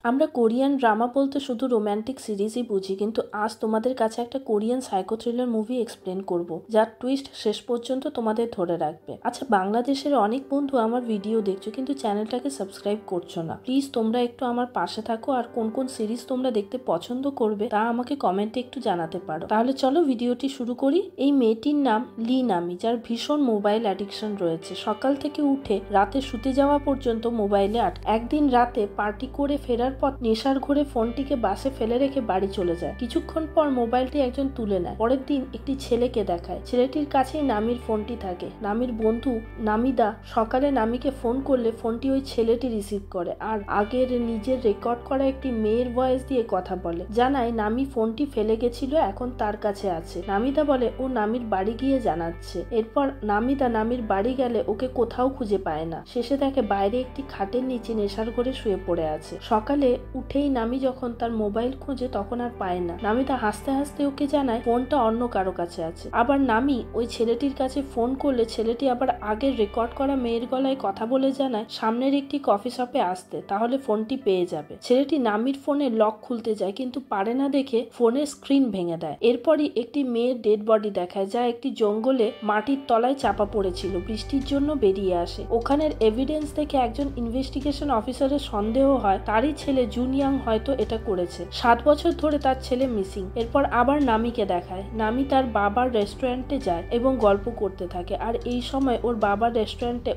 আমরা Korean drama বলতে শুধু রোম্যান্টিক সিরিজই বুঝি, কিন্তু আজ তোমাদের কাছে একটা Korean psycho thriller movie explain করব, যার টুইস্ট শেষ পর্যন্ত তোমাদের ধরে রাখবে। আচ্ছা, বাংলাদেশের অনেক বন্ধু আমার ভিডিও দেখছো কিন্তু চ্যানেলটাকে সাবস্ক্রাইব করছো না। প্লিজ তোমরা একটু আমার পাশে থাকো, আর কোন কোন সিরিজ তোমরা দেখতে পছন্দ করবে তা আমাকে কমেন্টে একটু জানাতে পারো। তাহলে চলো ভিডিওটি শুরু করি। এই মেয়েটির নাম লি নামি, যার ভীষণ মোবাইল অ্যাডিকশন রয়েছে। সকাল থেকে উঠে রাতে শুতে যাওয়া পর্যন্ত মোবাইলে একদিন রাতে পার্টি করে ফেরার পর নেশার ঘরে ফোনটিকে বাসে ফেলে রেখে বাড়ি চলে যায়। কিছুক্ষণ পর মোবাইলটি একজন তুলে নেয়। পরের দিন একটি ছেলেকে দেখায়। ছেলেটির কাছেই নামির ফোনটি থাকে। নামির বন্ধু নামিদা সকালে নামিকে ফোন করলে ফোনটি ওই ছেলেটি রিসিভ করে আর আগের নিজের রেকর্ড করা একটি মেয়ের ভয়েস দিয়ে কথা বলে। জানায় নামি ফোনটি ফেলে গেছিল, এখন তার কাছে আছে। নামিদা বলে ও নামির বাড়ি গিয়ে জানাচ্ছে। এরপর নামিদা নামির বাড়ি গেলে ওকে কোথাও খুঁজে পায় না। শেষে দেখে বাইরে একটি খাটের নিচে নেশার ঘরে শুয়ে পড়ে আছে। সকালে উঠেই নামি যখন তার মোবাইল খোঁজে তখন আর পায় না। নামিদা হাসতে হাসতে ওকে জানায় ফোনটা অন্য কারো কাছে আছে। আবার নামি ওই ছেলেটির কাছে ফোন করলে ছেলেটি আবার আগের রেকর্ড করা মেয়ের গলায় কথা বলে জানায় সামনের একটি কফি শপে আসতে, তাহলে ফোনটি পেয়ে যাবে। ছেলেটি নামির ফোনের লক খুলতে যায় কিন্তু পারে না দেখে ফোনের স্ক্রিন ভেঙে দেয়। এরপরই একটি মেয়ের ডেড বডি দেখায়, যা একটি জঙ্গলে মাটির তলায় চাপা পড়েছিল, বৃষ্টির জন্য বেরিয়ে আসে। ওখানের এভিডেন্স দেখে একজন ইনভেস্টিগেশন অফিসারের সন্দেহ হয় তারই ছেলে জুনিয়াং হয়তো এটা করেছে। 7 বছর ধরে তার ছেলে মিসিং। এরপর আবার নামিকে দেখায়। নামি তার বাবার রেস্টুরেন্টে যায় এবং গল্প করতে থাকে, আর এই সময় ওর বাবার রেস্টুরেন্টে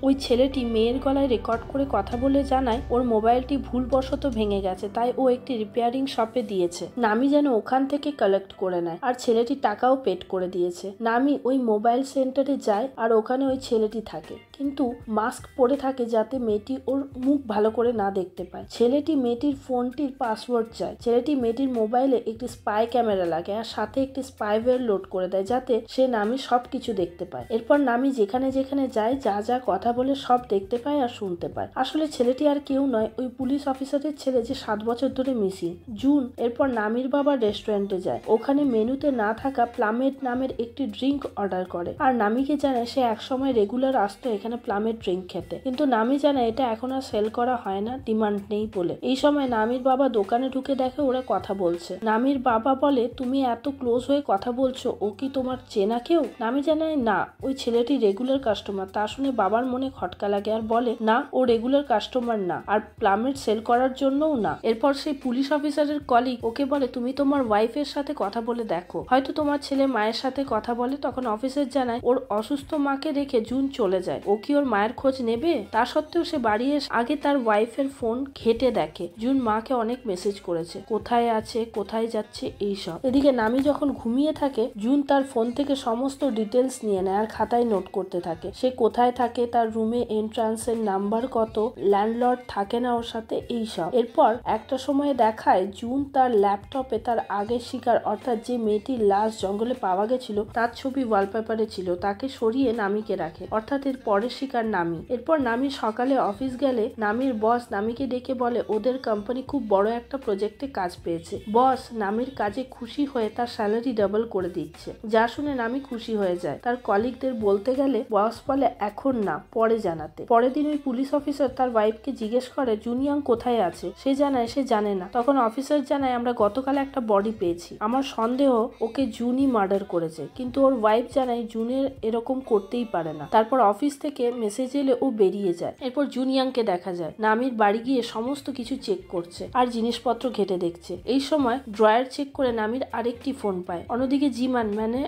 ওই ছেলেটি মেয়ের গলায় রেকর্ড করে কথা বলে জানায় ওর মোবাইলটি ভুলবশত ভেঙে গেছে, তাই ও একটি রিপেয়ারিং শপে দিয়েছে। নামি যেন ওখান থেকে কালেক্ট করে নেয়, আর ছেলেটি টাকাও পেড করে দিয়েছে। নামি ওই মোবাইল সেন্টারে যায় আর ওখানে ওই ছেলেটি থাকে, কিন্তু মাস্ক পরে থাকে যাতে মেয়েটি ওর মুখ ভালো করে না দেখতে পায়। ছেলেটি মেয়েটির ফোনটির পাসওয়ার্ড চায়। ছেলেটি মেয়েটির মোবাইলে একটি স্পাই ক্যামেরা লাগে আর সাথে একটি স্পাইওয়্যার লোড করে দেয় যাতে সে নামি সবকিছু দেখতে পায়। এরপর নামি যেখানে যেখানে যায় যা যা কথা বলে সব দেখতে পায় আর শুনতে পায়। আসলে ছেলেটি আর কেউ নয়, ওই পুলিশ অফিসারের ছেলে যে 7 বছর ধরে মিসিং, জুন। এরপর নামির বাবা রেস্টুরেন্টে যায়। ওখানে মেনুতে না থাকা প্লামেট নামের একটি ড্রিঙ্ক অর্ডার করে আর নামিকে জানায় সে একসময় রেগুলার আসতো এখানে প্লামেট ড্রিঙ্ক খেতে, কিন্তু নামি জানায় এটা এখন আর সেল করা হয় না, ডিমান্ড নেই বলে। এই সময় নামির বাবা দোকানে ঢুকে দেখে ওরা কথা বলছে। নামির বাবা বলে তুমি এত ক্লোজ হয়ে কথা বলছো, ও কি তোমার চেনা কেউ? নামি জানায় না, ওই ছেলেটি রেগুলার কাস্টমার। তা শুনে বাবার মনে খটকা লাগে আর বলে না, ও রেগুলার কাস্টমার না, আর প্লামেট সেল করার জন্যও না। এরপর সেই পুলিশ অফিসারের কলিগ ওকে বলে তুমি তোমার ওয়াইফের সাথে কথা বলে দেখো, হয়তো তোমার ছেলে মায়ের সাথে কথা বলে। তখন অফিসার জানায় ওর অসুস্থ মাকে রেখে জুন চলে যায়, ও কি ওর মায়ের খোঁজ নেবে? তা সত্ত্বেও সে বাড়ি এসে আগে তার ওয়াইফের ফোন ঘেটে দেখে জুন মাকে অনেক মেসেজ করেছে, কোথায় আছে, কোথায় যাচ্ছে, এইসব। এদিকে নামি যখন ঘুমিয়ে থাকে জুন তার ফোন থেকে সমস্ত ডিটেলস নিয়ে নেয় আর খাতায় নোট করতে থাকে। সে কোথায় থাকে, তার রুমে এন্ট্রান্সের নাম্বার কত, ল্যান্ডলর্ড থাকে না ওর সাথে, এইসব। এরপর একটা সময় দেখায় জুন তার ল্যাপটপে তার আগের শিকার অর্থাৎ যে মেয়েটির লাশ জঙ্গলে পাওয়া গেছিল তার ছবি ওয়ালপেপারে ছিল, তাকে সরিয়ে নামিকে রাখে, অর্থাৎ এর পরের শিকার নামি। এরপর নামি সকালে অফিস গেলে নামির বস নামিকে ডেকে বলে ওদের কোম্পানি খুব বড় একটা প্রজেক্টে কাজ পেয়েছে। বস নামির কাজে খুশি হয়ে তার স্যালারি ডাবল করে দিচ্ছে, যা শুনে নামি খুশি হয়ে যায়। তার কলিগদের বলতে গেলে বস বলে এখন না, পরে জানাতে। পরের দিন ওই পুলিশ অফিসার তার ওয়াইফকে জিজ্ঞেস করে জুনিয়াং কোথায় আছে। সে জানায় সে জানে না। তখন অফিসার জানায় আমরা গতকাল একটা বডি পেয়েছি, আমার সন্দেহ ওকে জুনই মার্ডার করেছে, কিন্তু ওর ওয়াইফ জানায় জুনের এরকম করতেই পারে না। তারপর অফিস থেকে মেসেজ এলে ও বেরিয়ে যায়। এরপর জুনিয়াংকে দেখা যায় নামির বাড়ি গিয়ে সমস্ত কিছু চেক করছে আর জিনিসপত্র ঘেটে দেখছে। এই সময় ড্রয়ার চেক করে নামির আরেকটি ফোন পায়। অন্যদিকে জিমান মানে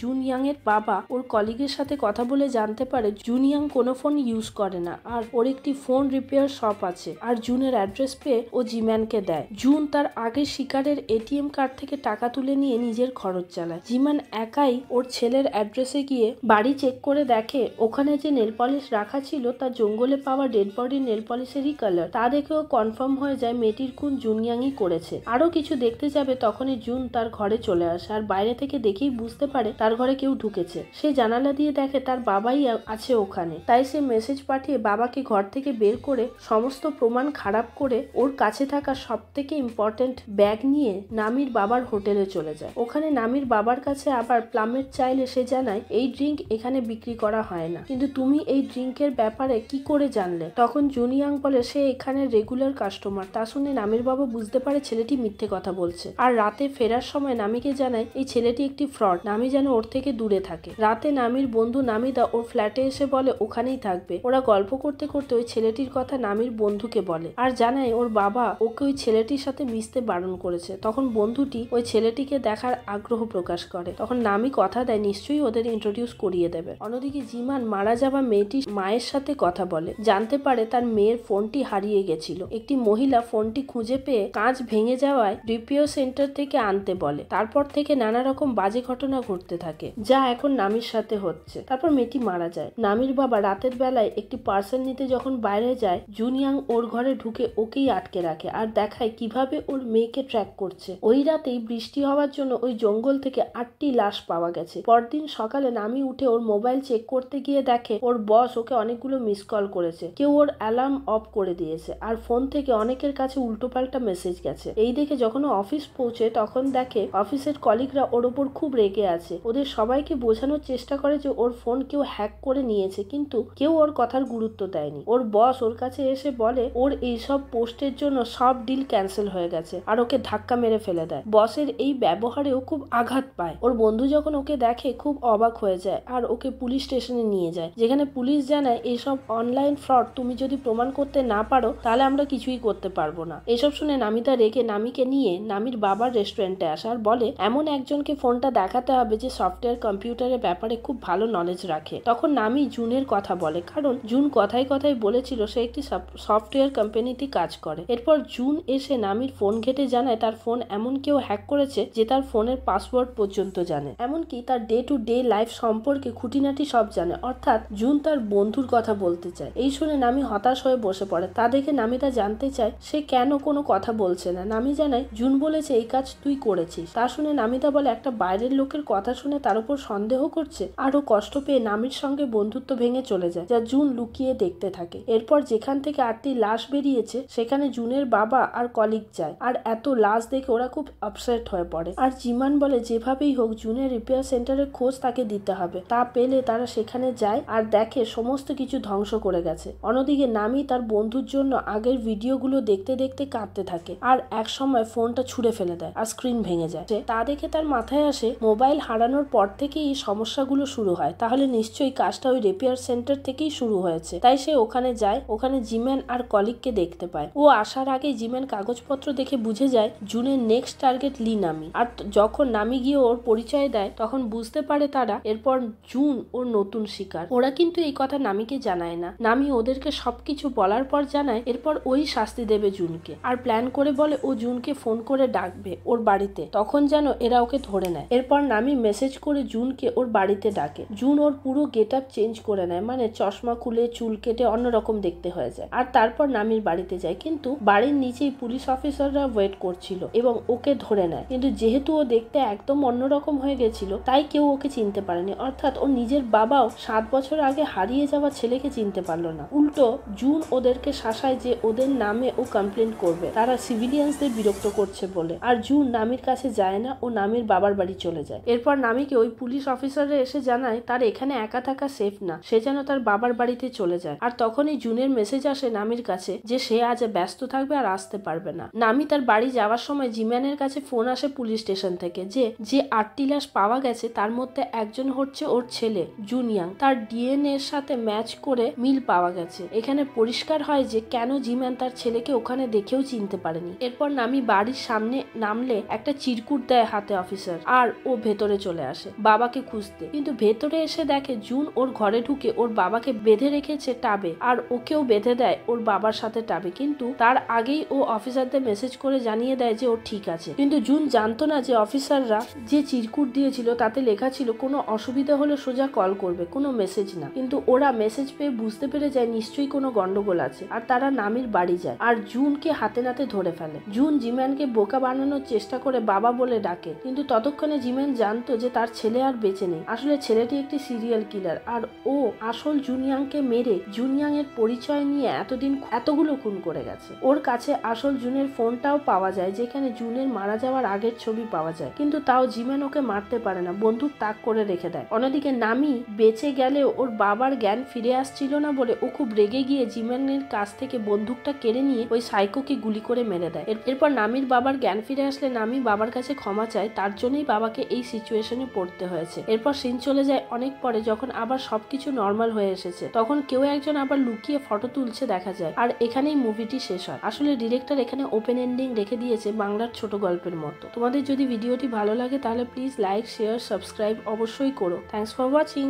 জুনিয়াং এর বাবা ওর কলিগের সাথে কথা বলে জানতে পারে জুনিয়াং কোনো ফোন ইউজ করে না আর ওর একটি ফোন রিপেয়ার শপ আছে, আর জুনের অ্যাড্রেস পেয়ে ও জিম্যানকে দেয়। জুন তার আগের শিকারের এটিএম কার্ড থেকে টাকা তুলে নিয়ে নিজের খরচ চালায়। জিমান একাই ওর ছেলের অ্যাড্রেসে গিয়ে বাড়ি চেক করে দেখে ওখানে যে নেল পলিশ রাখা ছিল তা জঙ্গলে পাওয়া ডেড বডির নেল পলিশেরই কালার। তা দেখেও কনফার্ম হয়ে যায় মেয়েটির খুন জুনিয়াংই করেছে। আরো কিছু দেখতে যাবে তখনই জুন তার ঘরে চলে আসে আর বাইরে থেকে দেখেই বুঝতে পারে তার ঘরে কেউ ঢুকেছে। সে জানালা দিয়ে দেখে তার বাবাই আছে ওখানে, তাই সে মেসেজ পাঠিয়ে বাবাকে ঘর থেকে বের করে সমস্ত প্রমাণ খারাপ করে ওর কাছে থাকা সব থেকে ইম্পর্টেন্ট ব্যাগ নিয়ে নামির বাবার হোটেলে চলে যায়। ওখানে নামির বাবার কাছে আবার প্লামেট চাইলে সে জানায় এই ড্রিঙ্ক এখানে বিক্রি করা হয় না, কিন্তু তুমি এই ড্রিঙ্কের ব্যাপারে কি করে জানলে? তখন জুনিয়াং বলে সে এখানে রেগুলার রেগুলার কাস্টমার। তা শুনে নামির বাবা বুঝতে পারে ছেলেটি মিথ্যে কথা বলছে, আর রাতে ফেরার সময় নামিকে জানায় এই ছেলেটি একটি ফ্রড, নামি যেন ওর থেকে দূরে থাকে। রাতে নামির বন্ধু নামিদা ওর ফ্ল্যাটে এসে বলে ওখানেই থাকবে। ওরা গল্প করতে করতে ওই ছেলেটির কথা নামির বন্ধুকে বলে আর জানায় ওর বাবা ওকে ওই ছেলেটির সাথে মিশতে বারণ করেছে। তখন বন্ধুটি ওই ছেলেটিকে দেখার আগ্রহ প্রকাশ করে। তখন নামি কথা দেয় নিশ্চয়ই ওদের ইন্ট্রোডিউস করিয়ে দেবে। অন্যদিকে জিমান মারা যাওয়া মেয়েটির মায়ের সাথে কথা বলে, জানতে পারে তার মেয়ের ফোনটি হারিয়ে গেছিল। একটি মহিলা ফোনটি খুঁজে পেয়ে কাঁচ ভেঙে যাওয়ায় রিপেয়ার সেন্টার থেকে আনতে বলে। তারপর থেকে নানা রকম বাজে ঘটনা ঘটতে থাকে, যা এখন নামির সাথে হচ্ছে। তারপর মেয়েটি মারা যায়। নামির বাবা রাতের বেলায় একটি পার্সেল নিতে যখন বাইরে যায়, জুনিয়াং ওর ঘরে ঢুকে ওকেই আটকে রাখে আর দেখায় কিভাবে ওর মেয়েকে ট্র্যাক করছে। ওই রাতেই বৃষ্টি হওয়ার জন্য ওই জঙ্গল থেকে 8টি লাশ পাওয়া গেছে। পরদিন সকালে নামি উঠে ওর মোবাইল চেক করতে গিয়ে দেখে ওর বস ওকে অনেকগুলো মিস কল করেছে, কেউ ওর অ্যালার্ম অফ করে দিয়েছে আর ফোন থেকে অনেকের কাছে উল্টোপাল্টা মেসেজ গেছে। এই দেখে যখন অফিস পৌঁছে তখন দেখে অফিসের কলিগরা ওর ওপর খুব রেগে আছে। ওদের সবাইকে বোঝানোর চেষ্টা করে যে ওর ফোন কেউ হ্যাক করে নিয়েছে, কিন্তু কেউ ওর কথার গুরুত্ব দেয়নি। ওর বস ওর কাছে এসে বলে ওর এইসব পোস্টের জন্য সব ডিল ক্যান্সেল হয়ে গেছে আর ওকে ধাক্কা মেরে ফেলে দেয়। বসের এই ব্যবহারেও খুব আঘাত পায়। ওর বন্ধু যখন ওকে দেখে খুব অবাক হয়ে যায় আর ওকে পুলিশ স্টেশনে নিয়ে যায়, যেখানে পুলিশ জানায় এইসব অনলাইন ফ্রড তুমি যদি প্রমাণ করতে না পারো তাহলে আমরা কিছুই করতে পারবো না। এসব শুনে নামিতা রেগে নামিকে নিয়ে নামির বাবার রেস্টুরেন্টে আসে আর বলে এমন একজনকে ফোনটা দেখাতে হবে যে সফটওয়্যার কম্পিউটারের ব্যাপারে খুব ভালো নলেজ রাখে। তখন নামি জুনের কথা বলে, কারণ জুন কথায় কথায় বলেছিল সে একটি সফটওয়্যার কোম্পানিতে কাজ করে। এরপর জুন এসে নামির ফোন ঘেটে জানায় তার ফোন এমন কেউ হ্যাক করেছে যে তার ফোনের পাসওয়ার্ড পর্যন্ত জানে, এমনকি তার ডে টু ডে লাইফ সম্পর্কে খুঁটিনাটি সব জানে। অর্থাৎ জুন তার বন্ধুর কথা বলতে চায়। এই শুনে নামি হতাশ হয়ে বসে পড়ে। তা দেখে নামিতা জানতে চায় সে কেন কোনো কথা বলছে না। নামি জানায় জুন বলেছে এই কাজ তুই করেছিস। তা শুনে নামিতা বলে একটা বাইরের লোকের কথা শুনে তার উপর সন্দেহ করছে। আরো কষ্ট পেয়ে নামির সঙ্গে বন্ধুত্ব ভেঙে চলে যায়, যা জুন লুকিয়ে দেখতে থাকে। এরপর যেখান থেকে 8টি লাশ বেরিয়েছে সেখানে জুনের বাবা আর কলিগ যায়, আর এত লাশ দেখে ওরা খুব আপসেট হয়ে পড়ে। আর জিমান বলে যেভাবেই হোক জুনের রিপেয়ার সেন্টারের খোঁজ তাকে দিতে হবে। তা পেলে তারা সেখানে যায় আর দেখে সমস্ত কিছু ধ্বংস করে গেছে। অন্যদিকে নামি তার বন্ধুর জন্য আগের ভিডিওগুলো দেখতে দেখতে কাঁদতে থাকে আর এক সময় ফোনটা ছুঁড়ে ফেলে দেয় আর স্ক্রিন ভেঙে যায়। তা দেখে তার মাথায় আসে মোবাইল হারানোর পর থেকেই এই সমস্যাগুলো শুরু হয়, তাহলে নিশ্চয়ই কাজটা ওই রিপেয়ার সেন্টার থেকেই শুরু হয়েছে। তাই সে ওখানে যায়। ওখানে জিম্যান আর কলিগকে দেখতে পায়। ও আসার আগে জিম্যান কাগজপত্র দেখে বুঝে যায় জুনের নেক্সট টার্গেট লি নামি। আর যখন নামি গিয়ে ওর পরিচয় দেয় তখন বুঝতে পারে তারা এরপর জুন ওর নতুন শিকার। ওরা কিন্তু এই কথা নামিকে জানায় না। নামি ওদেরকে সবকিছু বলার পর জানায় এরপর ওই শাস্তি দেবে জুনকে, আর প্ল্যান করে বলে ও জুনকে ফোন করে ডাকবে ওর বাড়িতে, তখন যেন এরা ওকে ধরে নেয়। এরপর নামি মেসেজ করে জুনকে ওর বাড়িতে ডাকে। জুন ওর পুরো গেট আপ চেঞ্জ করে নেয়, মানে চশমা খুলে চুল কেটে অন্যরকম দেখতে হয়ে যায়। আর তারপর নামির বাড়িতে যায়, কিন্তু বাড়ির নিচেই পুলিশ অফিসাররা ওয়েট করছিল এবং ওকে ধরে নেয়। কিন্তু যেহেতু ও দেখতে একদম অন্যরকম হয়ে গেছিল তাই কেউ ওকে চিনতে পারেনি। অর্থাৎ ওর নিজের বাবাও 7 বছর আগে হারিয়ে যাওয়া ছেলেকে চিনতে পারলো না। উল্টো জুন ওদেরকে শাসায় যে ওদের নামে ও কমপ্লেন করবে, তারা সিভিলিয়ানসদের বিরক্ত করছে বলে। আর জুন নামির কাছে যায় না, ও নামির বাবার বাড়ি চলে যায়। এরপর নামিকে ওই পুলিশ অফিসাররা এসে জানায় তার এখানে একা থাকা সেফ না, সে যেন তার বাবার বাড়িতে চলে যায়। আর তখনই জুনের মেসেজ আসে নামির কাছে যে সে আজ ব্যস্ত থাকবে আর আসতে পারবে না। নামি তার বাড়ি যাওয়ার সময় জিম্যানের কাছে ফোন আসে পুলিশ স্টেশন থেকে যে 8টি লাশ পাওয়া গেছে তার মধ্যে একজন হচ্ছে ওর ছেলে জুনিয়াং। তার ডিএনএ এর সাথে ম্যাচ করে মিল পাওয়া গেছে। এখানে পরিষ্কার হয় যে কেন জিম্যান তার ছেলেকে ওখানে দেখেও চিনতে পারেনি। এরপর নামি বাড়ির সামনে নামলে একটা চিরকুট দেয় হাতে অফিসার, আর ও ভেতরে চলে আসে বাবাকে খুঁজতে। কিন্তু ভেতরে এসে দেখে জুন ওর ঘরে ঢুকে ওর বাবাকে বেঁধে রেখেছে টাবে, আর ওকেও বেঁধে দেয় ওর বাবার সাথে টাবে। কিন্তু তার আগেই ও অফিসারদের মেসেজ করে জানিয়ে দেয় যে ও ঠিক আছে। কিন্তু জুন জানতো না যে অফিসাররা যে চিরকুট দিয়েছিল তাতে লেখা ছিল কোনো অসুবিধা হলে সোজা কল করবে, কোনো মেসেজ না। কিন্তু ওরা মেসেজ পেয়ে বুঝতে পেরে যায় নিশ্চয়ই কোনো গন্ডগোল আছে, আর তারা নামির বাড়ি যায় আর জুনকে হাতে নাতে ধরে ফেলে। জুন জিম্যানকে বোকা বানানোর চেষ্টা করে বাবা বলে ডাকে, কিন্তু ততক্ষণে জিম্যান জানতো যে তার ছেলে আর বেঁচে নেই। আসলে ছেলেটি একটি সিরিয়াল কিলার, আর ও আসল জুনিয়াংকে মেরে জুনিয়াং এর পরিচয় নিয়ে এতদিন এতগুলো খুন করে গেছে। ওর কাছে আসল জুনের ফোনটাও পাওয়া যায়, যেখানে জুনের মারা যাওয়ার আগের ছবি পাওয়া যায়। কিন্তু তাও জিম্যান ওকে মারতে পারে না, বন্দুক তাক করে রেখে দেয়। অন্যদিকে নামি বেঁচে গেলেও ওর বাবার জ্ঞান ফিরে আসছিল না বলে ও খুব রেগে গিয়ে জিম্যানের কাছ থেকে বন্দুক বন্দুকটা কেড়ে নিয়ে ওই সাইকোকে গুলি করে মেরে দেয়। এরপর নামির বাবার জ্ঞান ফিরে আসলে নামি বাবার কাছে ক্ষমা চায়, তার জন্যই বাবাকে এই সিচুয়েশনে পড়তে হয়েছে। এরপর সিন চলে যায় অনেক পরে, যখন আবার সবকিছু নর্মাল হয়ে এসেছে, তখন কেউ একজন আবার লুকিয়ে ফটো তুলছে দেখা যায়। আর এখানেই মুভিটি শেষ হয়। আসলে ডিরেক্টর এখানে ওপেন এন্ডিং রেখে দিয়েছে বাংলার ছোট গল্পের মতো। তোমাদের যদি ভিডিওটি ভালো লাগে তাহলে প্লিজ লাইক, শেয়ার, সাবস্ক্রাইব অবশ্যই করো। Thanks for watching.